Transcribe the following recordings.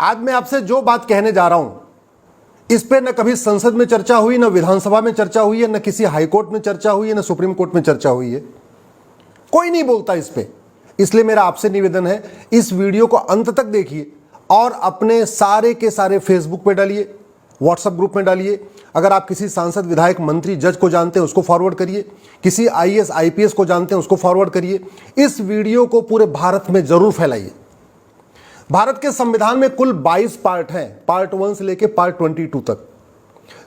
आज मैं आपसे जो बात कहने जा रहा हूं, इस पे न कभी संसद में चर्चा हुई, न विधानसभा में चर्चा हुई है, न किसी हाईकोर्ट में चर्चा हुई है, न सुप्रीम कोर्ट में चर्चा हुई है। कोई नहीं बोलता इस पे। इसलिए मेरा आपसे निवेदन है, इस वीडियो को अंत तक देखिए और अपने सारे के सारे फेसबुक पे डालिए, व्हाट्सएप ग्रुप में डालिए। अगर आप किसी सांसद, विधायक, मंत्री, जज को जानते हैं उसको फॉरवर्ड करिए, किसी आईएएस, आईपीएस को जानते हैं उसको फॉरवर्ड करिए। इस वीडियो को पूरे भारत में जरूर फैलाइए। भारत के संविधान में कुल 22 पार्ट हैं, पार्ट 1 से लेकर पार्ट 22 तक।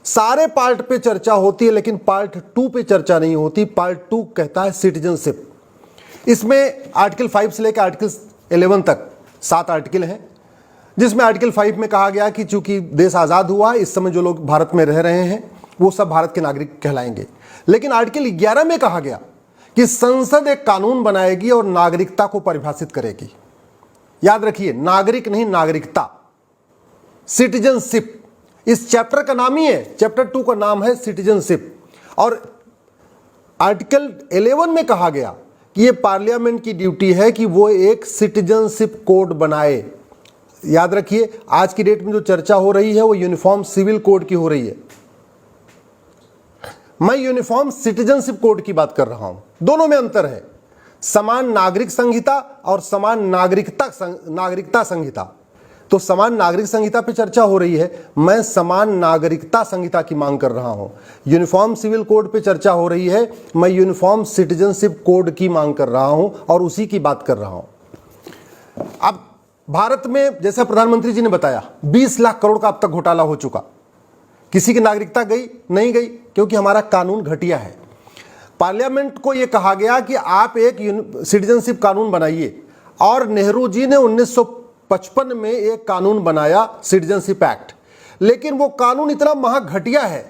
सारे पार्ट पे चर्चा होती है, लेकिन पार्ट 2 पे चर्चा नहीं होती। पार्ट 2 कहता है सिटीजनशिप। इसमें आर्टिकल 5 से लेकर आर्टिकल 11 तक 7 आर्टिकल हैं, जिसमें आर्टिकल 5 में कहा गया कि चूंकि देश आज़ाद हुआ, इस समय जो लोग भारत में रह रहे हैं वो सब भारत के नागरिक कहलाएंगे। लेकिन आर्टिकल 11 में कहा गया कि संसद एक कानून बनाएगी और नागरिकता को परिभाषित करेगी। याद रखिए, नागरिक नहीं, नागरिकता, सिटीजनशिप। इस चैप्टर का नाम ही है, चैप्टर 2 का नाम है सिटीजनशिप। और आर्टिकल 11 में कहा गया कि ये पार्लियामेंट की ड्यूटी है कि वो एक सिटीजनशिप कोड बनाए। याद रखिए, आज की डेट में जो चर्चा हो रही है वो यूनिफॉर्म सिविल कोड की हो रही है। मैं यूनिफॉर्म सिटीजनशिप कोड की बात कर रहा हूं। दोनों में अंतर है, समान नागरिक संहिता और समान नागरिकता संहिता। तो समान नागरिक संहिता पे चर्चा हो रही है, मैं समान नागरिकता संहिता की मांग कर रहा हूं। यूनिफॉर्म सिविल कोड पे चर्चा हो रही है, मैं यूनिफॉर्म सिटीजनशिप कोड की मांग कर रहा हूं और उसी की बात कर रहा हूं। अब भारत में, जैसा प्रधानमंत्री जी ने बताया, 20 लाख करोड़ का अब तक घोटाला हो चुका। किसी की नागरिकता गई नहीं गई, क्योंकि हमारा कानून घटिया है। पार्लियामेंट को यह कहा गया कि आप एक सिटीजनशिप कानून बनाइए, और नेहरू जी ने 1955 में एक कानून बनाया, सिटीजनशिप एक्ट। लेकिन वो कानून इतना महाघटिया है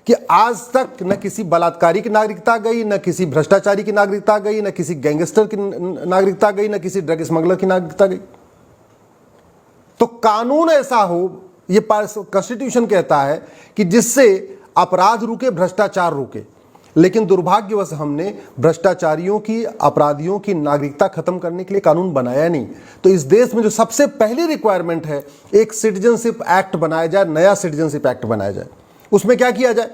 कि आज तक न किसी बलात्कारी की नागरिकता गई, न किसी भ्रष्टाचारी की नागरिकता गई, न किसी गैंगस्टर की नागरिकता गई, न किसी ड्रग स्मगलर की नागरिकता गई। तो कानून ऐसा हो, ये कॉन्स्टिट्यूशन कहता है कि जिससे अपराध रुके, भ्रष्टाचार रुके। लेकिन दुर्भाग्यवश हमने भ्रष्टाचारियों की, अपराधियों की नागरिकता खत्म करने के लिए कानून बनाया नहीं। तो इस देश में जो सबसे पहली रिक्वायरमेंट है, एक सिटीजनशिप एक्ट बनाया जाए, नया सिटीजनशिप एक्ट बनाया जाए। उसमें क्या किया जाए?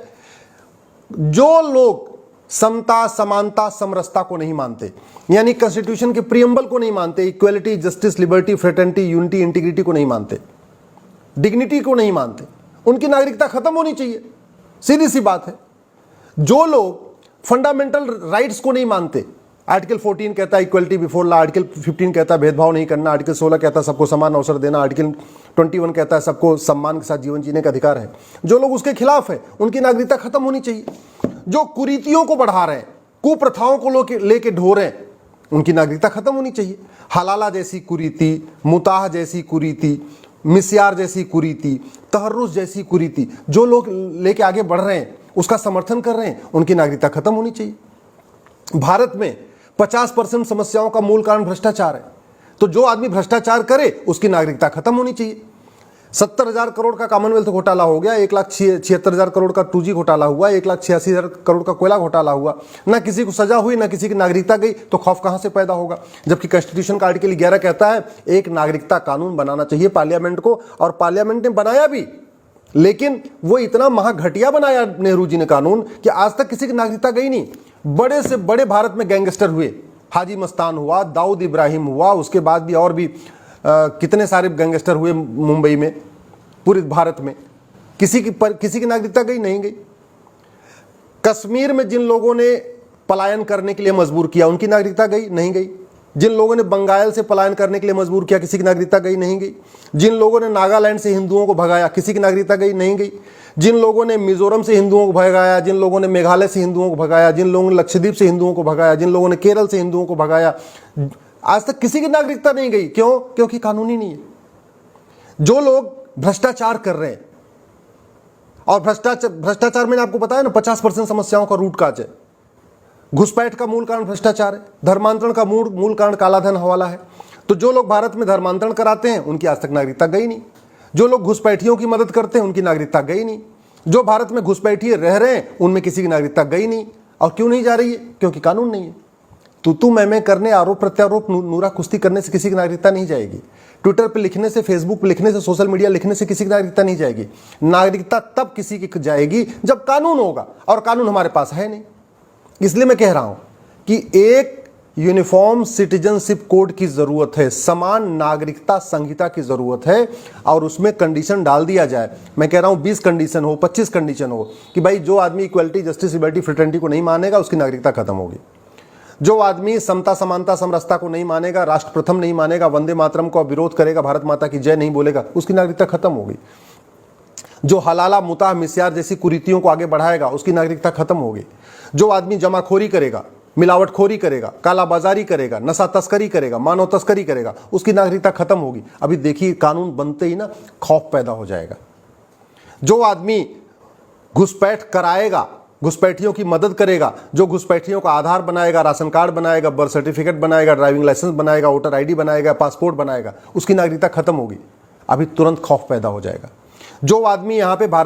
जो लोग समता, समानता, समरसता को नहीं मानते, यानी कॉन्स्टिट्यूशन के प्रियम्बल को नहीं मानते, equality, justice, liberty, fraternity, unity, integrity को नहीं मानते, डिग्निटी को नहीं मानते, उनकी नागरिकता खत्म होनी चाहिए। सीधी सी बात है। जो लोग फंडामेंटल राइट्स को नहीं मानते, आर्टिकल 14 कहता है इक्वलिटी बिफोर लॉ, आर्टिकल 15 कहता है भेदभाव नहीं करना, आर्टिकल 16 कहता है सबको समान अवसर देना, आर्टिकल 21 कहता है सबको सम्मान के साथ जीवन जीने का अधिकार है। जो लोग उसके खिलाफ है, उनकी नागरिकता खत्म होनी चाहिए। जो कुरीतियों को बढ़ा रहे हैं, कुप्रथाओं को लेके ढो रहे हैं, उनकी नागरिकता खत्म होनी चाहिए। हलाला जैसी कुरीति, मुताह जैसी कुरीति, मिस्यार जैसी कुरीति, तहर्रुस जैसी कुरीति, जो लोग लेके आगे बढ़ रहे हैं, उसका समर्थन कर रहे हैं, उनकी नागरिकता खत्म होनी चाहिए। भारत में 50% समस्याओं का मूल कारण भ्रष्टाचार है। तो जो आदमी भ्रष्टाचार करे, उसकी नागरिकता खत्म होनी चाहिए। 70,000 करोड़ का कॉमनवेल्थ घोटाला हो गया, 1,76,000 करोड़ का 2G घोटाला हुआ, 1,86,000 करोड़ का कोयला घोटाला हुआ। ना किसी को सजा हुई, ना किसी की नागरिकता गई, तो खौफ कहां से पैदा होगा? जबकि कॉन्स्टिट्यूशन का आर्टिकल 11 कहता है एक नागरिकता कानून बनाना चाहिए पार्लियामेंट को, और पार्लियामेंट ने बनाया भी। लेकिन वो इतना महाघटिया बनाया नेहरू जी ने कानून कि आज तक किसी की नागरिकता गई नहीं। बड़े से बड़े भारत में गैंगस्टर हुए, हाजी मस्तान हुआ, दाऊद इब्राहिम हुआ, उसके बाद भी और भी कितने सारे गैंगस्टर हुए मुंबई में, पूरे भारत में। किसी की नागरिकता गई नहीं गई। कश्मीर में जिन लोगों ने पलायन करने के लिए मजबूर किया, उनकी नागरिकता गई नहीं गई। जिन लोगों ने बंगाल से पलायन करने के लिए मजबूर किया, किसी की नागरिकता गई नहीं गई। जिन लोगों ने नागालैंड से हिंदुओं को भगाया, किसी की नागरिकता गई नहीं गई। जिन लोगों ने मिजोरम से हिंदुओं को भगाया, जिन लोगों ने मेघालय से हिंदुओं को भगाया, जिन लोगों ने लक्षद्वीप से हिंदुओं को भगाया, जिन लोगों ने केरल से हिंदुओं को भगाया, आज तक किसी की नागरिकता नहीं गई। क्यों? क्योंकि कानून ही नहीं है। जो लोग भ्रष्टाचार कर रहे हैं, और भ्रष्टाचार मैंने आपको बताया ना, 50% समस्याओं का रूट काज है। घुसपैठ का मूल कारण भ्रष्टाचार है, धर्मांतरण का मूल कारण कालाधन, हवाला है। तो जो लोग भारत में धर्मांतरण कराते हैं, उनकी आज तक नागरिकता गई नहीं। जो लोग घुसपैठियों की मदद करते हैं, उनकी नागरिकता गई नहीं। जो भारत में घुसपैठिए रह रहे हैं, उनमें किसी की नागरिकता गई नहीं। और क्यों नहीं जा रही है? क्योंकि कानून नहीं है। तू मैं करने, आरोप प्रत्यारोप, नूरा कुश्ती करने से किसी की नागरिकता नहीं जाएगी। ट्विटर पे लिखने से, फेसबुक पे लिखने से, सोशल मीडिया लिखने से किसी की नागरिकता नहीं जाएगी। नागरिकता तब किसी की जाएगी जब कानून होगा, और कानून हमारे पास है नहीं। इसलिए मैं कह रहा हूं कि एक यूनिफॉर्म सिटीजनशिप कोड की जरूरत है, समान नागरिकता संहिता की जरूरत है, और उसमें कंडीशन डाल दिया जाए। मैं कह रहा हूं 20 कंडीशन हो, 25 कंडीशन हो कि भाई जो आदमी इक्वलिटी, जस्टिस, लिबर्टी, फ्रेटर्निटी को नहीं मानेगा उसकी नागरिकता खत्म होगी। जो आदमी समता, समानता, समरसता को नहीं मानेगा, राष्ट्र प्रथम नहीं मानेगा, वंदे मातरम को विरोध करेगा, भारत माता की जय नहीं बोलेगा, उसकी नागरिकता खत्म होगी। जो हलाला, मुताह, मिस्यार जैसी कुरीतियों को आगे बढ़ाएगा उसकी नागरिकता खत्म होगी। जो आदमी जमाखोरी करेगा, मिलावटखोरी करेगा, कालाबाजारी करेगा, नशा तस्करी करेगा, मानव तस्करी करेगा, उसकी नागरिकता खत्म होगी। अभी देखिए कानून बनते ही ना खौफ पैदा हो जाएगा। जो आदमी घुसपैठ कराएगा, घुसपैठियों की मदद करेगा, जो घुसपैठियों का आधार बनाएगा, राशन कार्ड बनाएगा, बर्थ सर्टिफिकेट बनाएगा, ड्राइविंग लाइसेंस बनाएगा, वोटर आईडी बनाएगा, पासपोर्ट बनाएगा, उसकी नागरिकता खत्म होगी। अभी तुरंत खौफ पैदा हो जाएगा। जो आदमी यहां पे भारत